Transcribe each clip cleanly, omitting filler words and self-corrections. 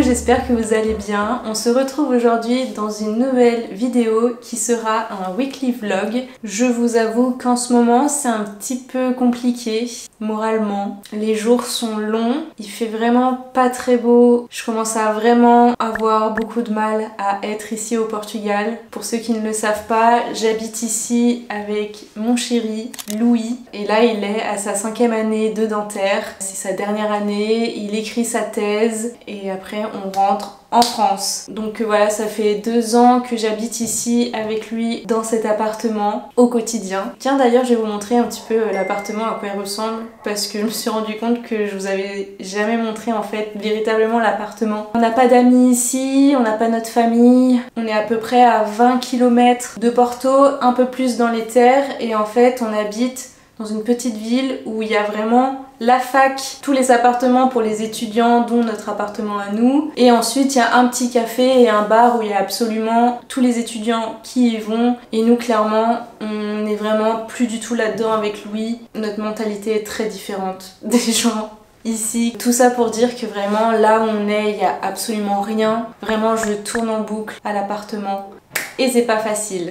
j'espère que vous allez bien. On se retrouve aujourd'hui dans une nouvelle vidéo qui sera un weekly vlog. Je vous avoue qu'en ce moment c'est un petit peu compliqué moralement. Les jours sont longs, il fait vraiment pas très beau. Je commence à vraiment avoir beaucoup de mal à être ici au Portugal. Pour ceux qui ne le savent pas, j'habite ici avec mon chéri Louis et là il est à sa 5e année de dentaire. C'est sa dernière année, il écrit sa thèse et après on rentre en France. Donc voilà, ça fait 2 ans que j'habite ici avec lui dans cet appartement au quotidien. Tiens, d'ailleurs je vais vous montrer un petit peu l'appartement, à quoi il ressemble, parce que je me suis rendu compte que je vous avais jamais montré en fait véritablement l'appartement. On n'a pas d'amis ici, on n'a pas notre famille, on est à peu près à 20 km de Porto, un peu plus dans les terres, et en fait on habite dans une petite ville où il y a vraiment la fac, tous les appartements pour les étudiants, dont notre appartement à nous. Et ensuite, il y a un petit café et un bar où il y a absolument tous les étudiants qui y vont. Et nous, clairement, on n'est vraiment plus du tout là-dedans avec Louis. Notre mentalité est très différente des gens ici. Tout ça pour dire que vraiment, là où on est, il n'y a absolument rien. Vraiment, je tourne en boucle à l'appartement. Et c'est pas facile.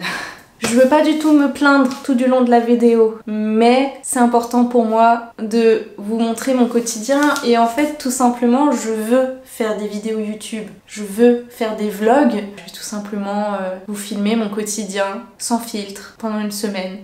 Je veux pas du tout me plaindre tout du long de la vidéo, mais c'est important pour moi de vous montrer mon quotidien et en fait tout simplement je veux faire des vidéos YouTube, je veux faire des vlogs, je vais tout simplement vous filmer mon quotidien sans filtre pendant une semaine.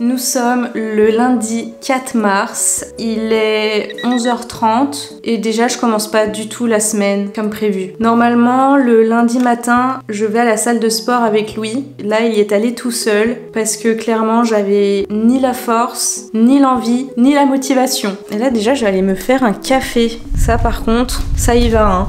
Nous sommes le lundi 4 mars, il est 11h30 et déjà je commence pas du tout la semaine comme prévu. Normalement le lundi matin je vais à la salle de sport avec Louis, là il y est allé tout seul parce que clairement j'avais ni la force, ni l'envie, ni la motivation. Et là déjà je vais aller me faire un café, ça par contre ça y va hein.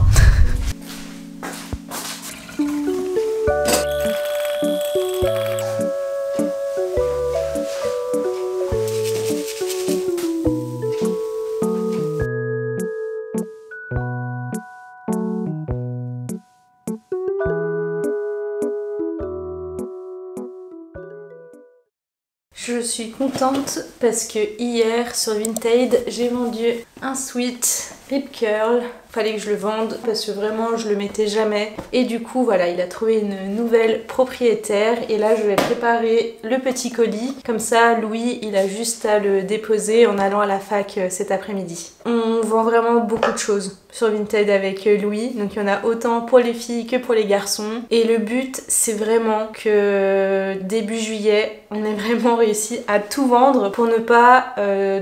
Je suis contente parce que hier sur Vinted j'ai vendu un sweat Rip Curl. Fallait que je le vende parce que vraiment je le mettais jamais. Et du coup voilà, il a trouvé une nouvelle propriétaire et là je vais préparer le petit colis. Comme ça Louis il a juste à le déposer en allant à la fac cet après-midi. On vend vraiment beaucoup de choses sur Vinted avec Louis. Donc il y en a autant pour les filles que pour les garçons. Et le but c'est vraiment que début juillet on ait vraiment réussi à tout vendre pour ne pas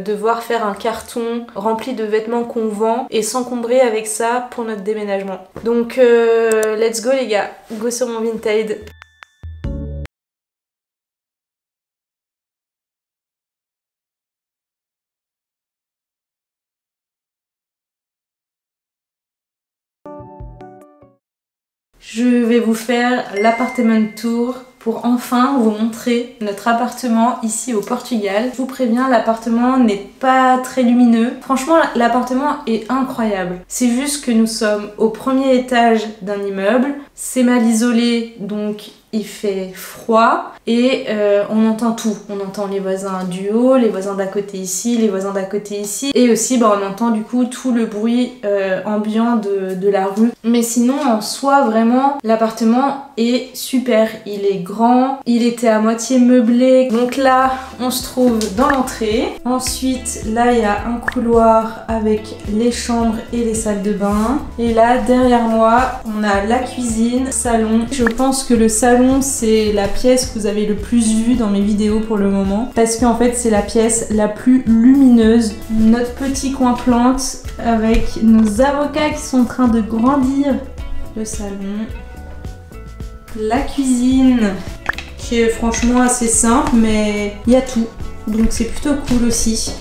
devoir faire un carton rempli de vêtements qu'on vend et s'encombrer avec ça pour notre déménagement. Donc let's go les gars, go sur mon Vinted. Je vais vous faire l'appartement tour pour enfin vous montrer notre appartement ici au Portugal. Je vous préviens, l'appartement n'est pas très lumineux. Franchement, l'appartement est incroyable. C'est juste que nous sommes au 1er étage d'un immeuble. C'est mal isolé, donc il fait froid et on entend tout. On entend les voisins du haut, les voisins d'à côté ici, les voisins d'à côté ici. Et aussi on entend du coup tout le bruit ambiant de la rue. Mais sinon en soi vraiment l'appartement est super. Il est grand, il était à moitié meublé. Donc là on se trouve dans l'entrée. Ensuite là il y a un couloir avec les chambres et les salles de bain. Et là derrière moi on a la cuisine, salon. Je pense que le salon c'est la pièce que vous avez le plus vue dans mes vidéos pour le moment parce qu'en fait c'est la pièce la plus lumineuse. Notre petit coin plante avec nos avocats qui sont en train de grandir. Le salon, la cuisine qui est franchement assez simple mais il y a tout donc c'est plutôt cool aussi.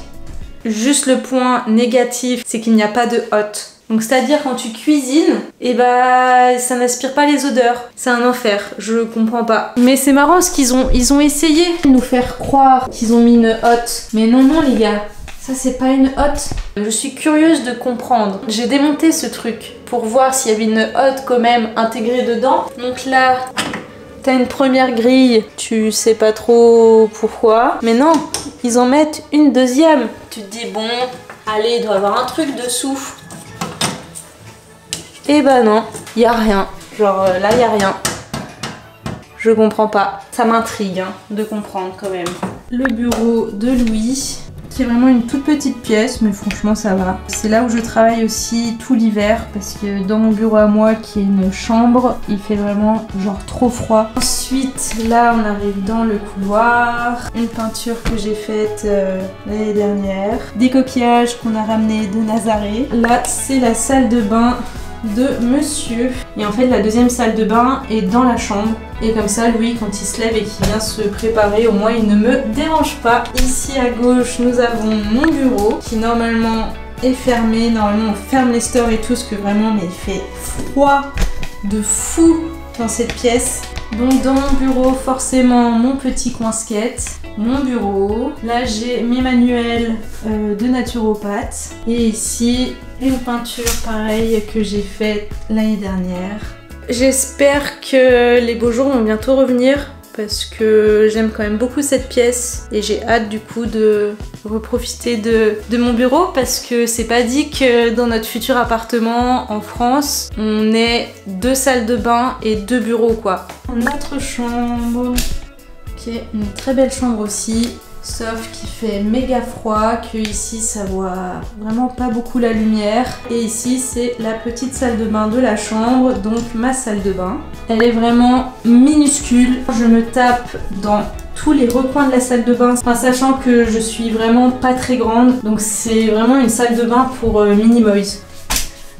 Juste le point négatif c'est qu'il n'y a pas de hotte. Donc c'est-à-dire quand tu cuisines, et bah ça n'aspire pas les odeurs. C'est un enfer, je comprends pas. Mais c'est marrant parce qu'ils ont essayé de nous faire croire qu'ils ont mis une hotte. Mais non les gars, ça c'est pas une hotte. Je suis curieuse de comprendre. J'ai démonté ce truc pour voir s'il y avait une hotte quand même intégrée dedans. Donc là, t'as une première grille, tu sais pas trop pourquoi. Mais non, ils en mettent une deuxième. Tu te dis bon, Allez, il doit y avoir un truc dessous. Et bah non, il y a rien. Genre là, il y a rien. Je comprends pas. Ça m'intrigue hein, de comprendre quand même. Le bureau de Louis, qui est vraiment une toute petite pièce, mais franchement ça va. C'est là où je travaille aussi tout l'hiver, parce que dans mon bureau à moi, qui est une chambre, il fait vraiment genre trop froid. Ensuite, là on arrive dans le couloir. Une peinture que j'ai faite l'année dernière. Des coquillages qu'on a ramenés de Nazaré. Là, c'est la salle de bain de monsieur. Et en fait la deuxième salle de bain est dans la chambre. Et comme ça Louis quand il se lève et qu'il vient se préparer, au moins il ne me dérange pas. Ici à gauche nous avons mon bureau qui normalement est fermé. Normalement on ferme les stores et tout, ce que vraiment mais il fait froid de fou dans cette pièce. Donc dans mon bureau forcément mon petit coin skate. Mon bureau, là j'ai mes manuels de naturopathe et ici une peinture pareille que j'ai faite l'année dernière. J'espère que les beaux jours vont bientôt revenir parce que j'aime quand même beaucoup cette pièce et j'ai hâte du coup de reprofiter de mon bureau parce que c'est pas dit que dans notre futur appartement en France on ait 2 salles de bain et 2 bureaux quoi. Notre chambre, qui est une très belle chambre aussi, sauf qu'il fait méga froid, que ici ça voit vraiment pas beaucoup la lumière. Et ici c'est la petite salle de bain de la chambre, donc ma salle de bain. Elle est vraiment minuscule, je me tape dans tous les recoins de la salle de bain, enfin, sachant que je suis vraiment pas très grande, donc c'est vraiment une salle de bain pour mini-moys.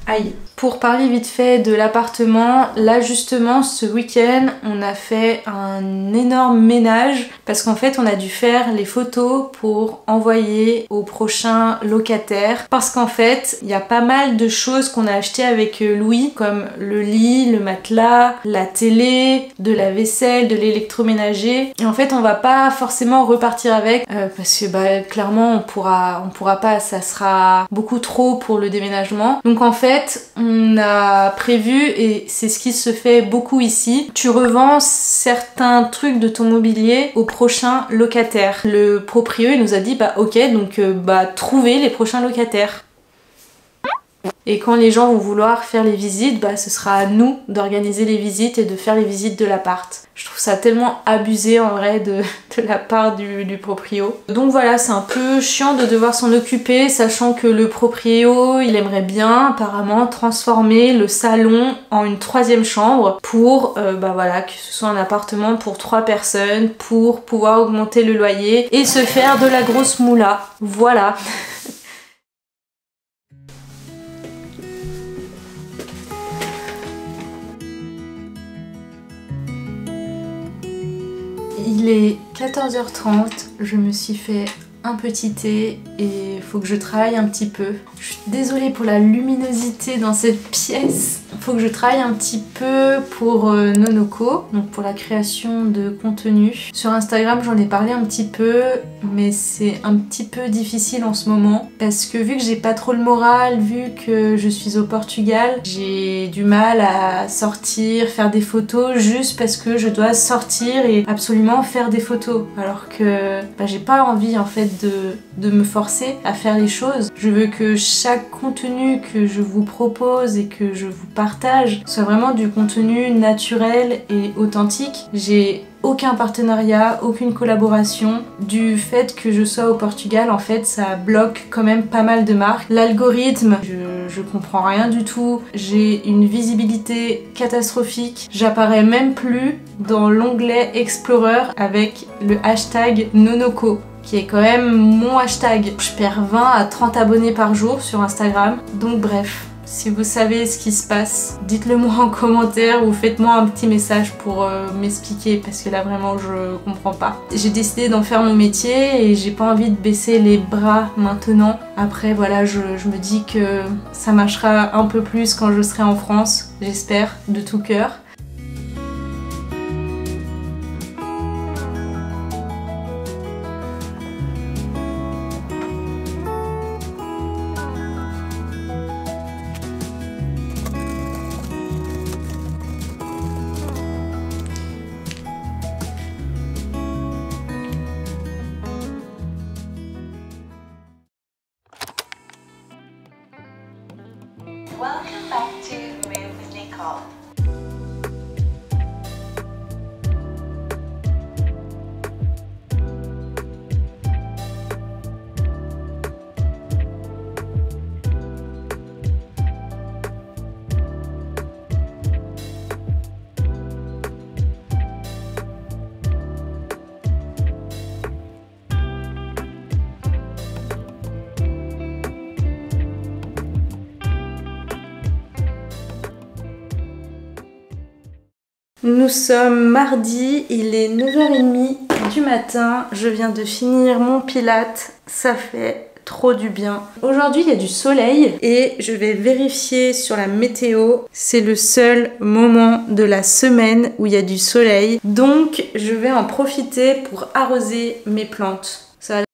Aïe. Pour parler vite fait de l'appartement, là justement ce week-end on a fait un énorme ménage parce qu'en fait on a dû faire les photos pour envoyer au prochain locataire parce qu'en fait il y a pas mal de choses qu'on a achetées avec Louis comme le lit, le matelas, la télé, de la vaisselle, de l'électroménager et en fait on va pas forcément repartir avec parce que bah clairement on pourra pas, ça sera beaucoup trop pour le déménagement. Donc en fait on a prévu, et c'est ce qui se fait beaucoup ici, tu revends certains trucs de ton mobilier au prochain locataire. Le proprio il nous a dit bah ok, donc trouvez les prochains locataires. Et quand les gens vont vouloir faire les visites, bah ce sera à nous d'organiser les visites et de faire les visites de l'appart. Je trouve ça tellement abusé en vrai de la part du proprio. Donc voilà, c'est un peu chiant de devoir s'en occuper, sachant que le proprio, il aimerait bien apparemment transformer le salon en une 3e chambre pour voilà, que ce soit un appartement pour 3 personnes, pour pouvoir augmenter le loyer et se faire de la grosse moula. Voilà. Il est 14h30, je me suis fait un petit thé et il faut que je travaille un petit peu. Je suis désolée pour la luminosité dans cette pièce. Il faut que je travaille un petit peu pour Nonoko, donc pour la création de contenu. Sur Instagram j'en ai parlé un petit peu, mais c'est un petit peu difficile en ce moment parce que vu que j'ai pas trop le moral, vu que je suis au Portugal, j'ai du mal à sortir, faire des photos juste parce que je dois sortir et absolument faire des photos. Alors que j'ai pas envie en fait de me forcer à faire les choses. Je veux que chaque contenu que je vous propose et que je vous partage soit vraiment du contenu naturel et authentique. J'ai aucun partenariat, aucune collaboration. Du fait que je sois au Portugal, en fait, ça bloque quand même pas mal de marques. L'algorithme, je comprends rien du tout. J'ai une visibilité catastrophique. J'apparais même plus dans l'onglet Explorer avec le hashtag Nonoko, qui est quand même mon hashtag. Je perds 20 à 30 abonnés par jour sur Instagram. Donc bref. Si vous savez ce qui se passe, dites-le moi en commentaire ou faites-moi un petit message pour m'expliquer parce que là vraiment je comprends pas. J'ai décidé d'en faire mon métier et j'ai pas envie de baisser les bras maintenant. Après voilà, je me dis que ça marchera un peu plus quand je serai en France, j'espère, de tout cœur. Welcome back to Move with Nicole. Nous sommes mardi, il est 9h30 du matin, je viens de finir mon pilate, ça fait trop du bien. Aujourd'hui il y a du soleil et je vais vérifier sur la météo, c'est le seul moment de la semaine où il y a du soleil, donc je vais en profiter pour arroser mes plantes. Ça va.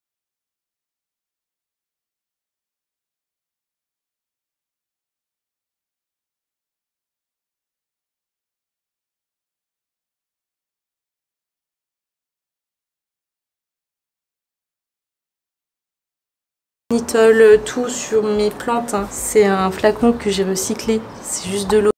Nitol tout sur mes plantes, hein. C'est un flacon que j'ai recyclé, c'est juste de l'eau.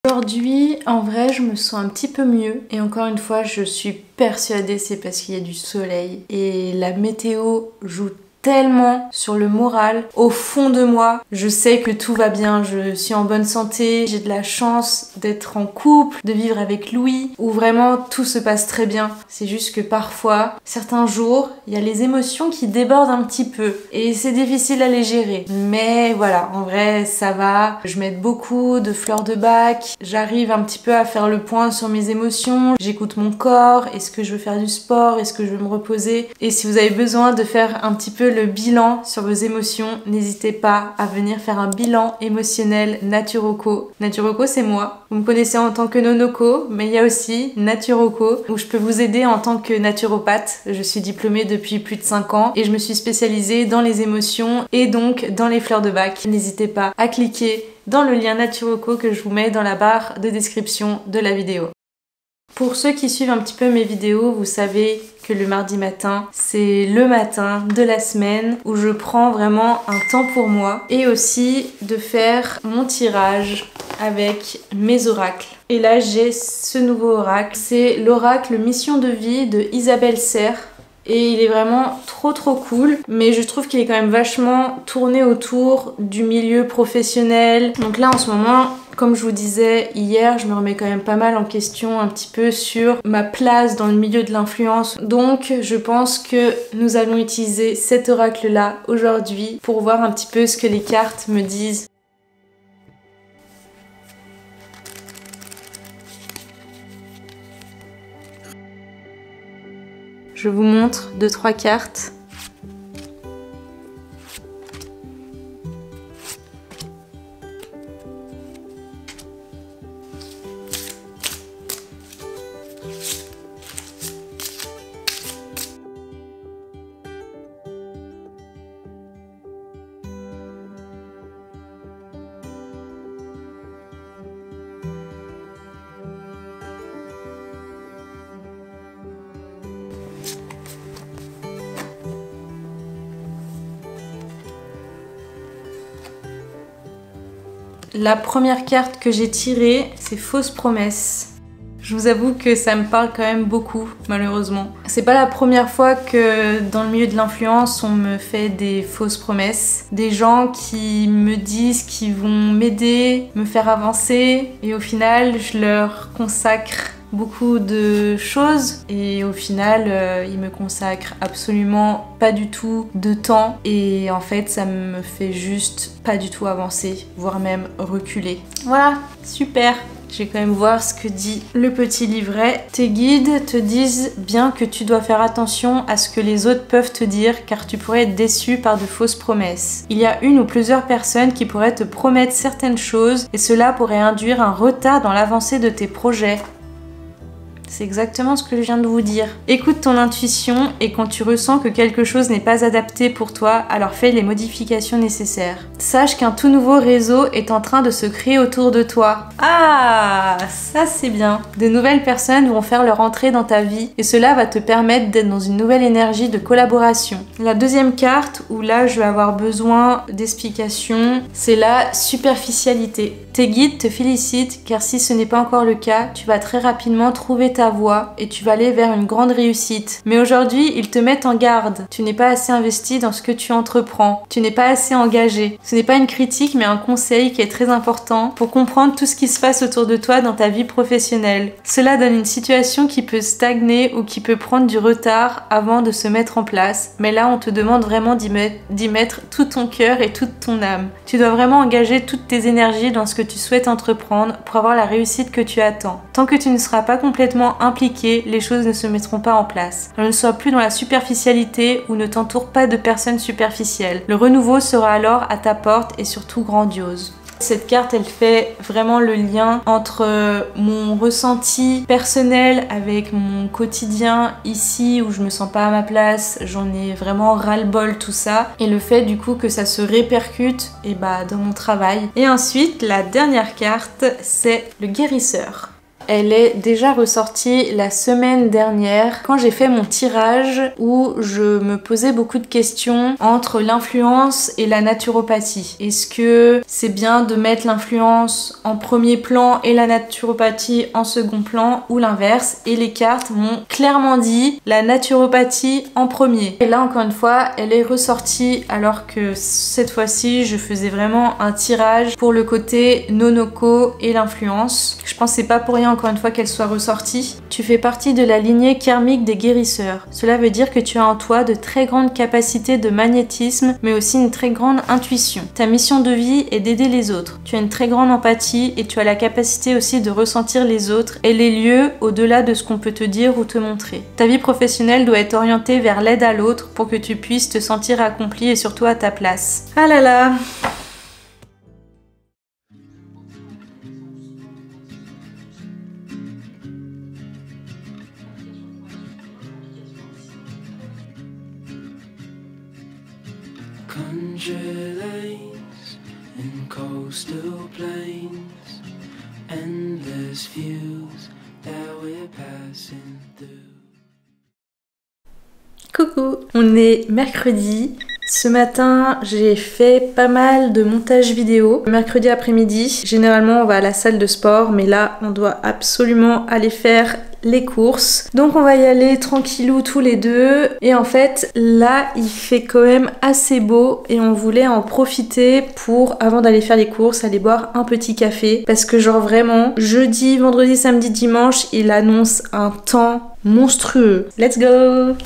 Aujourd'hui, en vrai, je me sens un petit peu mieux et encore une fois, je suis persuadée c'est parce qu'il y a du soleil et la météo joue tellement sur le moral. Au fond de moi, je sais que tout va bien, je suis en bonne santé, j'ai de la chance d'être en couple, de vivre avec Louis, où vraiment tout se passe très bien. C'est juste que parfois, certains jours, il y a les émotions qui débordent un petit peu et c'est difficile à les gérer. Mais voilà, en vrai, ça va. Je mets beaucoup de fleurs de bac, j'arrive un petit peu à faire le point sur mes émotions, j'écoute mon corps, est-ce que je veux faire du sport, est-ce que je veux me reposer? Et si vous avez besoin de faire un petit peu le bilan sur vos émotions, n'hésitez pas à venir faire un bilan émotionnel Naturoco. Naturoco, c'est moi. Vous me connaissez en tant que Nonoko, mais il y a aussi Naturoco où je peux vous aider en tant que naturopathe. Je suis diplômée depuis plus de 5 ans et je me suis spécialisée dans les émotions et donc dans les fleurs de bac. N'hésitez pas à cliquer dans le lien Naturoco que je vous mets dans la barre de description de la vidéo. Pour ceux qui suivent un petit peu mes vidéos, vous savez que le mardi matin, c'est le matin de la semaine où je prends vraiment un temps pour moi et aussi de faire mon tirage avec mes oracles. Et là, j'ai ce nouveau oracle. C'est l'oracle Mission de vie de Isabelle Serre. Et il est vraiment trop cool, mais je trouve qu'il est quand même vachement tourné autour du milieu professionnel. Donc là en ce moment, comme je vous disais hier, je me remets quand même pas mal en question un petit peu sur ma place dans le milieu de l'influence. Donc je pense que nous allons utiliser cet oracle là aujourd'hui pour voir un petit peu ce que les cartes me disent. Je vous montre 2-3 cartes. La première carte que j'ai tirée, c'est Fausse promesse. Je vous avoue que ça me parle quand même beaucoup, malheureusement. C'est pas la première fois que dans le milieu de l'influence, on me fait des fausses promesses. Des gens qui me disent qu'ils vont m'aider, me faire avancer, et au final, je leur consacre beaucoup de choses et au final il me consacre absolument pas du tout de temps et en fait ça me fait juste pas du tout avancer, voire même reculer. Voilà, super. Je vais quand même voir ce que dit le petit livret. Tes guides te disent bien que tu dois faire attention à ce que les autres peuvent te dire car tu pourrais être déçu par de fausses promesses. Il y a une ou plusieurs personnes qui pourraient te promettre certaines choses et cela pourrait induire un retard dans l'avancée de tes projets. C'est exactement ce que je viens de vous dire. Écoute ton intuition et quand tu ressens que quelque chose n'est pas adapté pour toi, alors fais les modifications nécessaires. Sache qu'un tout nouveau réseau est en train de se créer autour de toi. Ah, ça c'est bien. De nouvelles personnes vont faire leur entrée dans ta vie et cela va te permettre d'être dans une nouvelle énergie de collaboration. La deuxième carte, où là je vais avoir besoin d'explications, c'est la superficialité. Tes guides te félicitent car si ce n'est pas encore le cas, tu vas très rapidement trouver ta voie et tu vas aller vers une grande réussite. Mais aujourd'hui, ils te mettent en garde. Tu n'es pas assez investi dans ce que tu entreprends. Tu n'es pas assez engagé. Ce n'est pas une critique mais un conseil qui est très important pour comprendre tout ce qui se passe autour de toi dans ta vie professionnelle. Cela donne une situation qui peut stagner ou qui peut prendre du retard avant de se mettre en place. Mais là, on te demande vraiment d'y mettre tout ton cœur et toute ton âme. Tu dois vraiment engager toutes tes énergies dans ce que tu souhaites entreprendre pour avoir la réussite que tu attends. Tant que tu ne seras pas complètement impliqué, les choses ne se mettront pas en place. Ne sois plus dans la superficialité ou ne t'entoure pas de personnes superficielles. Le renouveau sera alors à ta porte et surtout grandiose. Cette carte, elle fait vraiment le lien entre mon ressenti personnel avec mon quotidien ici où je me sens pas à ma place, j'en ai vraiment ras-le-bol tout ça, et le fait du coup que ça se répercute dans mon travail. Et ensuite, la dernière carte, c'est le guérisseur. Elle est déjà ressortie la semaine dernière quand j'ai fait mon tirage où je me posais beaucoup de questions entre l'influence et la naturopathie. Est-ce que c'est bien de mettre l'influence en premier plan et la naturopathie en second plan ou l'inverse? Et les cartes m'ont clairement dit la naturopathie en premier. Et là encore une fois, elle est ressortie alors que cette fois-ci je faisais vraiment un tirage pour le côté nonoko et l'influence. Je pense que c'est pas pour rien encore une fois qu'elle soit ressortie. Tu fais partie de la lignée karmique des guérisseurs. Cela veut dire que tu as en toi de très grandes capacités de magnétisme, mais aussi une très grande intuition. Ta mission de vie est d'aider les autres. Tu as une très grande empathie et tu as la capacité aussi de ressentir les autres et les lieux au-delà de ce qu'on peut te dire ou te montrer. Ta vie professionnelle doit être orientée vers l'aide à l'autre pour que tu puisses te sentir accompli et surtout à ta place. Ah là là! Country lanes and coastal plains, endless views that we're passing through. Coucou, on est mercredi. Ce matin, j'ai fait pas mal de montage vidéo. Mercredi après-midi, généralement on va à la salle de sport, mais là on doit absolument aller faire les courses. Donc on va y aller tranquillou tous les deux. Et en fait, là il fait quand même assez beau et on voulait en profiter pour, avant d'aller faire les courses, aller boire un petit café. Parce que genre vraiment, jeudi, vendredi, samedi, dimanche, il annonce un temps monstrueux. Let's go!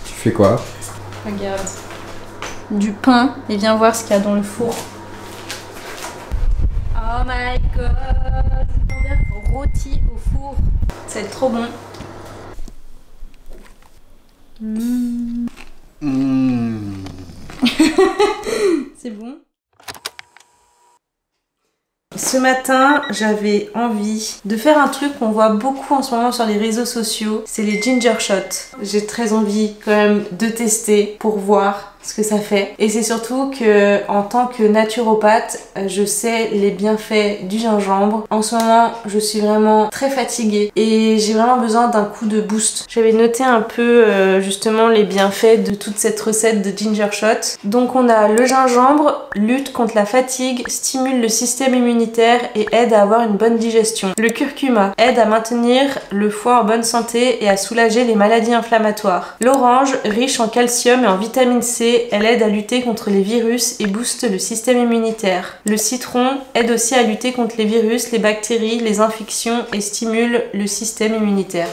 Tu fais quoi? Regarde. Du pain et viens voir ce qu'il y a dans le four. Oh my god! Rôti au four. Ça va être trop bon. C'est bon. Ce matin, j'avais envie de faire un truc qu'on voit beaucoup en ce moment sur les réseaux sociaux, c'est les ginger shots. J'ai très envie quand même de tester pour voir ce que ça fait. Et c'est surtout que en tant que naturopathe, je sais les bienfaits du gingembre. En ce moment, je suis vraiment très fatiguée et j'ai vraiment besoin d'un coup de boost. J'avais noté un peu justement les bienfaits de toute cette recette de ginger shot. Donc on a le gingembre, lutte contre la fatigue, stimule le système immunitaire et aide à avoir une bonne digestion. Le curcuma aide à maintenir le foie en bonne santé et à soulager les maladies inflammatoires. L'orange, riche en calcium et en vitamine C, elle aide à lutter contre les virus et booste le système immunitaire. Le citron aide aussi à lutter contre les virus, les bactéries, les infections et stimule le système immunitaire.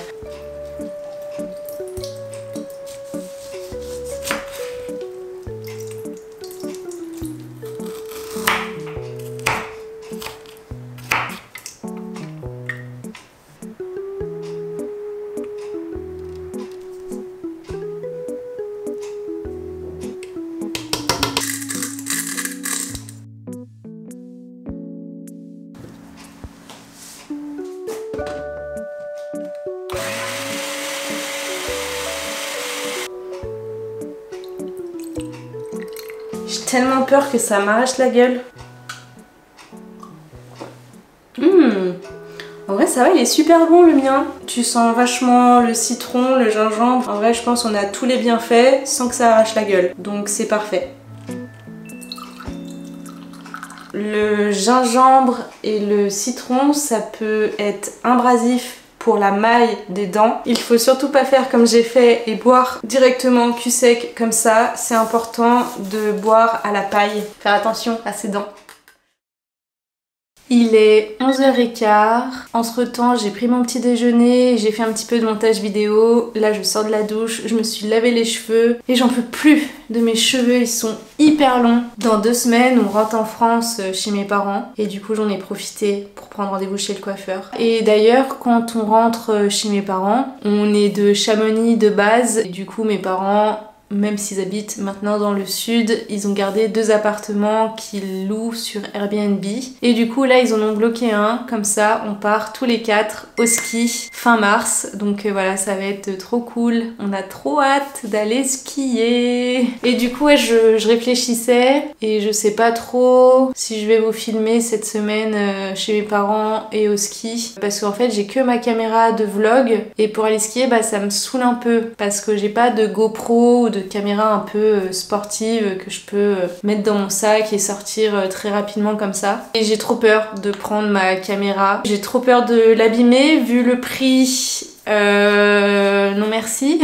J'ai tellement peur que ça m'arrache la gueule. En vrai ça va, il est super bon le mien. Tu sens vachement le citron, le gingembre. En vrai je pense qu'on a tous les bienfaits sans que ça arrache la gueule. Donc c'est parfait. Le gingembre et le citron, ça peut être abrasif pour la maille des dents. Il faut surtout pas faire comme j'ai fait et boire directement cul sec comme ça. C'est important de boire à la paille. Faire attention à ses dents. Il est 11h15. Entre temps, j'ai pris mon petit déjeuner, j'ai fait un petit peu de montage vidéo. Là, je sors de la douche, je me suis lavé les cheveux et j'en peux plus de mes cheveux, ils sont hyper longs. Dans 2 semaines, on rentre en France chez mes parents et du coup, j'en ai profité pour prendre rendez-vous chez le coiffeur. Et d'ailleurs, quand on rentre chez mes parents, on est de Chamonix de base. Et du coup, mes parents, même s'ils habitent maintenant dans le sud, ils ont gardé 2 appartements qu'ils louent sur Airbnb. Et du coup là ils en ont bloqué un, comme ça on part tous les 4 au ski fin mars. Donc voilà, ça va être trop cool. On a trop hâte d'aller skier. Et du coup ouais, je réfléchissais et je sais pas trop si je vais vous filmer cette semaine chez mes parents et au ski. Parce qu'en fait j'ai que ma caméra de vlog et pour aller skier bah ça me saoule un peu parce que j'ai pas de GoPro ou de caméra un peu sportive que je peux mettre dans mon sac et sortir très rapidement comme ça. Et j'ai trop peur de prendre ma caméra. J'ai trop peur de l'abîmer vu le prix. Non merci.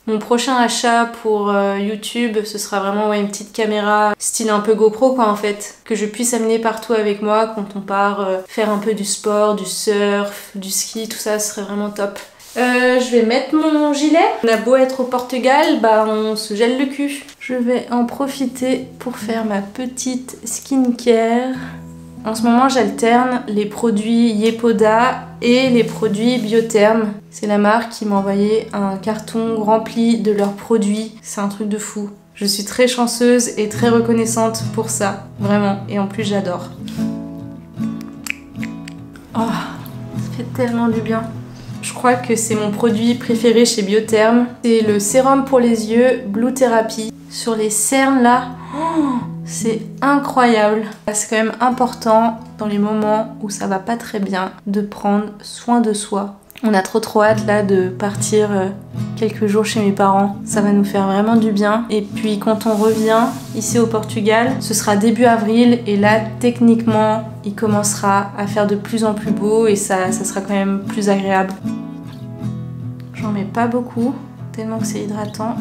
Mon prochain achat pour YouTube, ce sera vraiment une petite caméra style un peu GoPro quoi en fait. Que je puisse amener partout avec moi quand on part faire un peu du sport, du surf, du ski, tout ça, ce serait vraiment top. Je vais mettre mon gilet. On a beau être au Portugal, bah on se gèle le cul. Je vais en profiter pour faire ma petite skincare. En ce moment j'alterne les produits Yepoda et les produits Biotherm. C'est la marque qui m'a envoyé un carton rempli de leurs produits. C'est un truc de fou. Je suis très chanceuse et très reconnaissante pour ça. Vraiment. Et en plus j'adore. Oh, ça fait tellement du bien. Je crois que c'est mon produit préféré chez Biotherm. C'est le sérum pour les yeux Blue Therapy. Sur les cernes là, oh, c'est incroyable. C'est quand même important dans les moments où ça va pas très bien de prendre soin de soi. On a trop hâte là de partir quelques jours chez mes parents. Ça va nous faire vraiment du bien. Et puis quand on revient ici au Portugal, ce sera début avril et là techniquement il commencera à faire de plus en plus beau et ça sera quand même plus agréable. J'en mets pas beaucoup, tellement que c'est hydratant.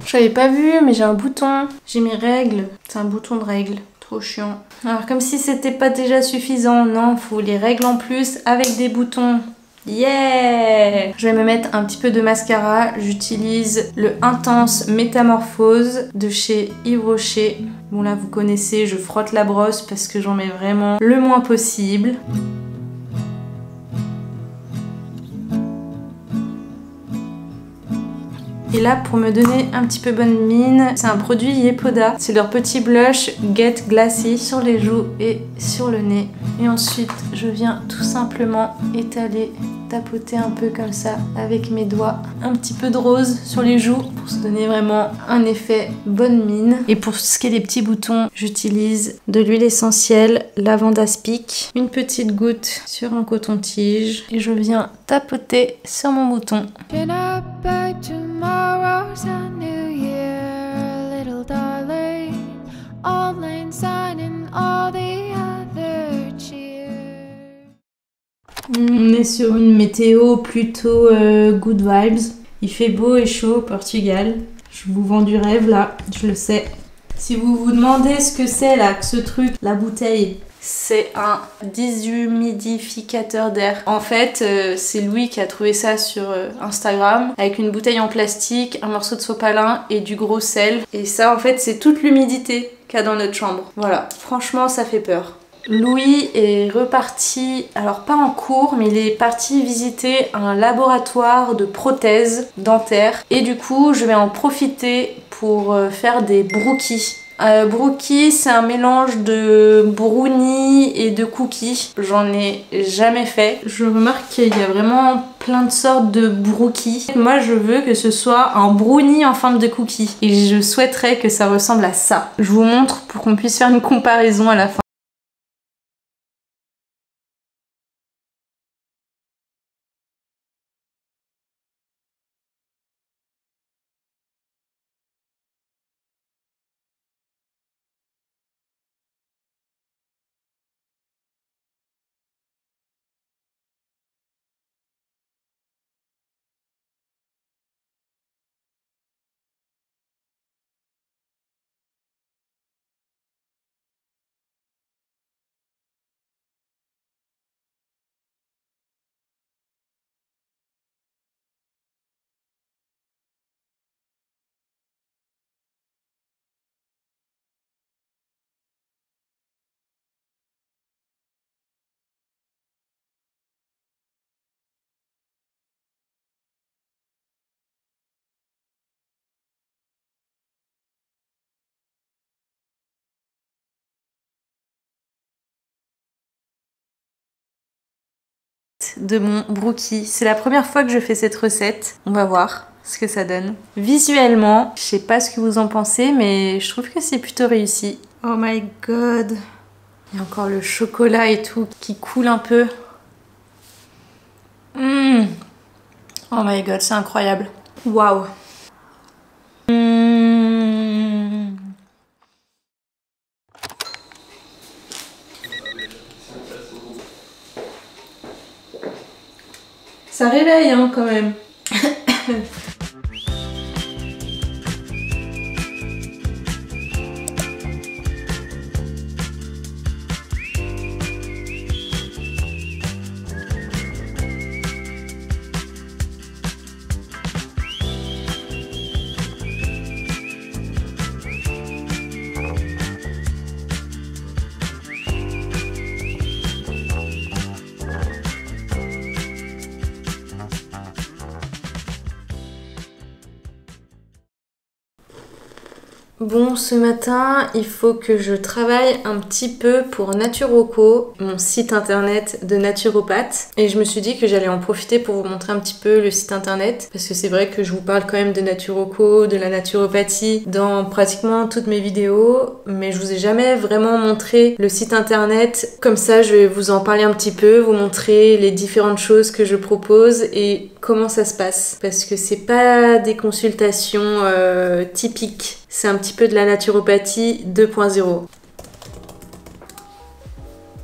Je l'avais pas vu mais j'ai un bouton. J'ai mes règles. C'est un bouton de règles. Trop chiant. Alors comme si c'était pas déjà suffisant, non, faut les règles en plus avec des boutons. Yeah! Je vais me mettre un petit peu de mascara. J'utilise le Intense Métamorphose de chez Yves Rocher. Bon là vous connaissez, je frotte la brosse parce que j'en mets vraiment le moins possible. Et là, pour me donner un petit peu bonne mine, c'est un produit Yepoda. C'est leur petit blush Get Glassy sur les joues et sur le nez. Et ensuite, je viens tout simplement étaler, tapoter un peu comme ça avec mes doigts. Un petit peu de rose sur les joues pour se donner vraiment un effet bonne mine. Et pour ce qui est des petits boutons, j'utilise de l'huile essentielle Lavande Aspic. Une petite goutte sur un coton-tige. Et je viens tapoter sur mon bouton. Tomorrow's a new year, little darling. All lanes signing, all the other cheer. On est sur une météo plutôt good vibes. Il fait beau et chaud au Portugal. Je vous vends du rêve là, je le sais. Si vous vous demandez ce que c'est là, ce truc, la bouteille, c'est un déshumidificateur d'air. En fait, c'est Louis qui a trouvé ça sur Instagram avec une bouteille en plastique, un morceau de sopalin et du gros sel. Et ça, en fait, c'est toute l'humidité qu'il y a dans notre chambre. Voilà, franchement, ça fait peur. Louis est reparti, alors pas en cours, mais il est parti visiter un laboratoire de prothèses dentaires. Et du coup, je vais en profiter pour faire des brookies. Brookie, c'est un mélange de brownie et de cookies. J'en ai jamais fait. Je remarque qu'il y a vraiment plein de sortes de brookies. Moi, je veux que ce soit un brownie en forme de cookie. Et je souhaiterais que ça ressemble à ça. Je vous montre pour qu'on puisse faire une comparaison à la fin. De mon brookie. C'est la première fois que je fais cette recette. On va voir ce que ça donne. Visuellement, je sais pas ce que vous en pensez, mais je trouve que c'est plutôt réussi. Oh my god. Il y a encore le chocolat et tout qui coule un peu. Oh my god, c'est incroyable. Waouh. Ça réveille hein, quand même. Bon, ce matin, il faut que je travaille un petit peu pour Naturoco, mon site internet de naturopathe. Et je me suis dit que j'allais en profiter pour vous montrer un petit peu le site internet. Parce que c'est vrai que je vous parle quand même de Naturoco, de la naturopathie dans pratiquement toutes mes vidéos. Mais je vous ai jamais vraiment montré le site internet. Comme ça, je vais vous en parler un petit peu, vous montrer les différentes choses que je propose et comment ça se passe. Parce que c'est pas des consultations typiques. C'est un petit peu de la naturopathie 2.0.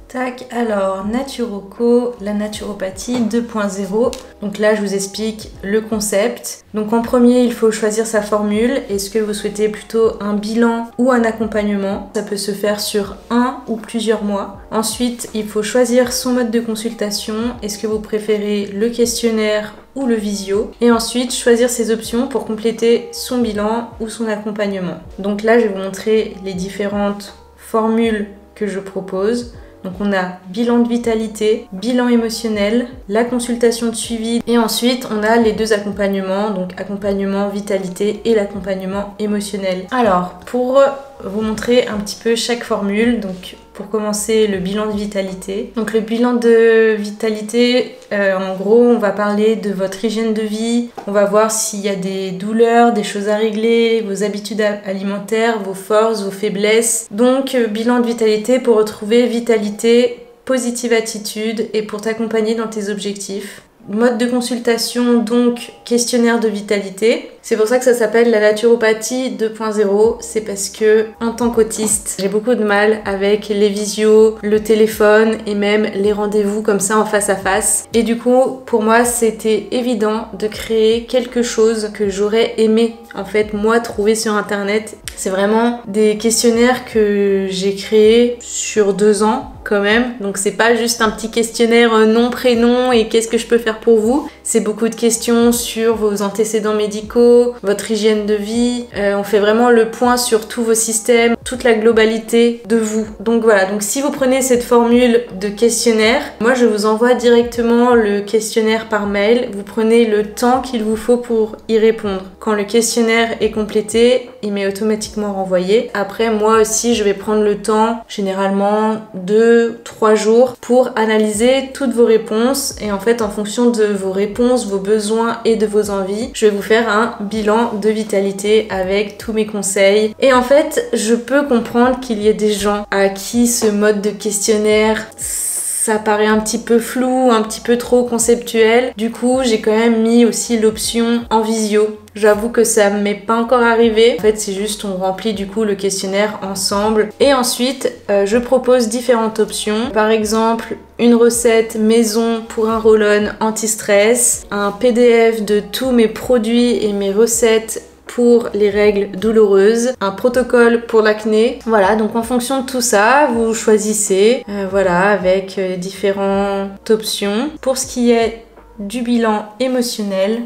Tac, alors Naturoco, la naturopathie 2.0. Donc là, je vous explique le concept. Donc en premier, il faut choisir sa formule. Est-ce que vous souhaitez plutôt un bilan ou un accompagnement? Ça peut se faire sur 1 ou plusieurs mois. Ensuite, il faut choisir son mode de consultation. Est-ce que vous préférez le questionnaire ou le visio? Et ensuite, choisir ses options pour compléter son bilan ou son accompagnement. Donc là, je vais vous montrer les différentes formules que je propose. Donc on a bilan de vitalité, bilan émotionnel, la consultation de suivi et ensuite on a les deux accompagnements, donc accompagnement vitalité et l'accompagnement émotionnel. Alors pour vous montrer un petit peu chaque formule, donc pour commencer le bilan de vitalité. Donc le bilan de vitalité, en gros on va parler de votre hygiène de vie, on va voir s'il y a des douleurs, des choses à régler, vos habitudes alimentaires, vos forces, vos faiblesses. Donc bilan de vitalité pour retrouver vitalité, positive attitude et pour t'accompagner dans tes objectifs. Mode de consultation, donc questionnaire de vitalité. C'est pour ça que ça s'appelle la naturopathie 2.0. C'est parce que en tant qu'autiste, j'ai beaucoup de mal avec les visios, le téléphone et même les rendez-vous comme ça en face à face. Et du coup, pour moi, c'était évident de créer quelque chose que j'aurais aimé en fait moi trouver sur internet. C'est vraiment des questionnaires que j'ai créés sur 2 ans quand même. Donc c'est pas juste un petit questionnaire nom, prénom et qu'est-ce que je peux faire pour vous. C'est beaucoup de questions sur vos antécédents médicaux, votre hygiène de vie. On fait vraiment le point sur tous vos systèmes, toute la globalité de vous. Donc voilà, donc si vous prenez cette formule de questionnaire, moi je vous envoie directement le questionnaire par mail. Vous prenez le temps qu'il vous faut pour y répondre. Quand le questionnaire est complété, il m'est automatiquement renvoyé. Après, moi aussi, je vais prendre le temps, généralement 2-3 jours, pour analyser toutes vos réponses. Et en fait, en fonction de vos réponses, vos besoins et de vos envies, je vais vous faire un bilan de vitalité avec tous mes conseils. Et en fait, je peux comprendre qu'il y ait des gens à qui ce mode de questionnaire ça paraît un petit peu flou, un petit peu trop conceptuel. Du coup, j'ai quand même mis aussi l'option en visio. J'avoue que ça m'est pas encore arrivé. En fait, c'est juste on remplit du coup le questionnaire ensemble. Et ensuite, je propose différentes options. Par exemple, une recette maison pour un roll-on anti-stress, un PDF de tous mes produits et mes recettes pour les règles douloureuses, un protocole pour l'acné. Voilà, donc en fonction de tout ça, vous choisissez, voilà, avec différentes options. Pour ce qui est du bilan émotionnel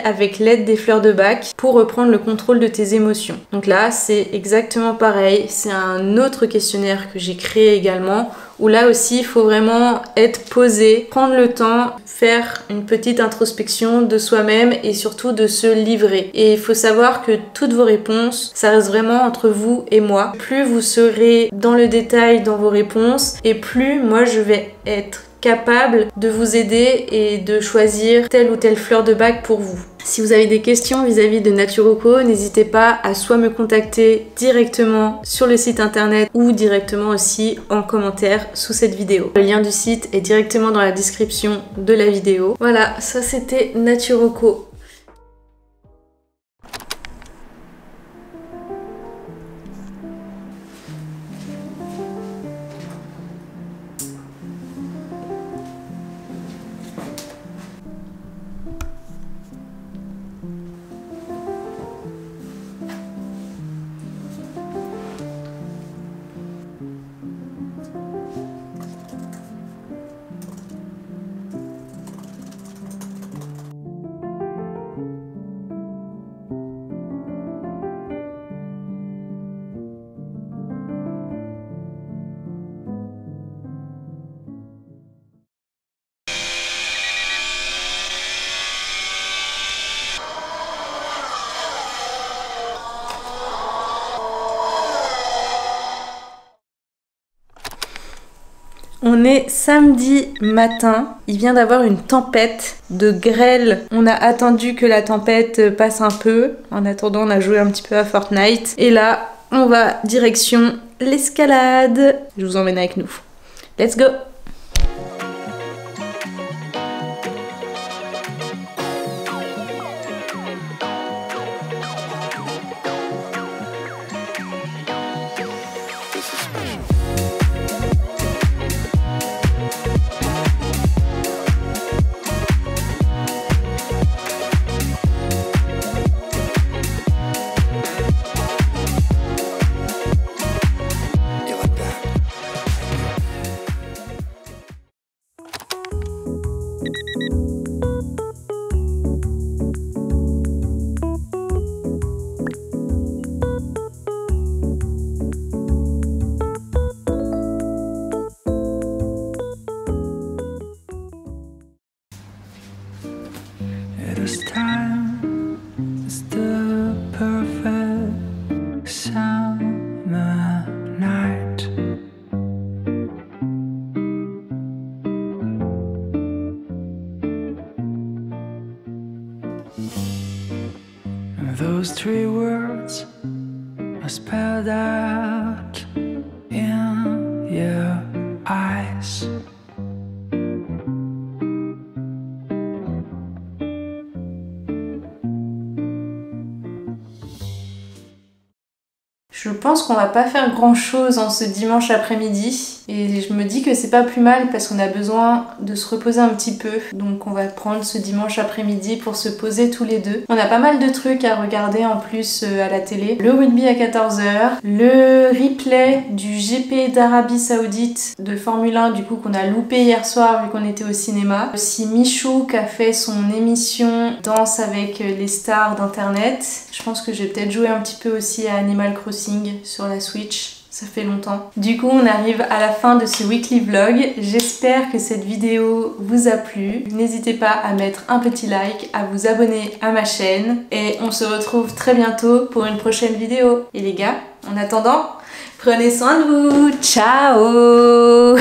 avec l'aide des fleurs de Bach pour reprendre le contrôle de tes émotions. Donc là, c'est exactement pareil, c'est un autre questionnaire que j'ai créé également, où là aussi, il faut vraiment être posé, prendre le temps, faire une petite introspection de soi-même et surtout de se livrer. Et il faut savoir que toutes vos réponses, ça reste vraiment entre vous et moi. Plus vous serez dans le détail dans vos réponses et plus moi je vais être capable de vous aider et de choisir telle ou telle fleur de Bach pour vous. Si vous avez des questions vis-à-vis de Naturoco, n'hésitez pas à soit me contacter directement sur le site internet ou directement aussi en commentaire sous cette vidéo. Le lien du site est directement dans la description de la vidéo. Voilà, ça c'était Naturoco. On est samedi matin, il vient d'avoir une tempête de grêle. On a attendu que la tempête passe un peu. En attendant, on a joué un petit peu à Fortnite. Et là, on va direction l'escalade. Je vous emmène avec nous. Let's go! Those three words are spelled out in your eyes. Je pense qu'on va pas faire grand chose en ce dimanche après-midi et je me dis que c'est pas plus mal parce qu'on a besoin de se reposer un petit peu, donc on va prendre ce dimanche après-midi pour se poser tous les deux. On a pas mal de trucs à regarder en plus à la télé. Le rugby à 14h, le replay du GP d'Arabie Saoudite de Formule 1 du coup qu'on a loupé hier soir vu qu'on était au cinéma. Aussi Michou qui a fait son émission Danse avec les stars d'internet. Je pense que je vais peut-être jouer un petit peu aussi à Animal Crossing sur la Switch. Ça fait longtemps. Du coup, on arrive à la fin de ce weekly vlog. J'espère que cette vidéo vous a plu. N'hésitez pas à mettre un petit like, à vous abonner à ma chaîne. Et on se retrouve très bientôt pour une prochaine vidéo. Et les gars, en attendant, prenez soin de vous. Ciao.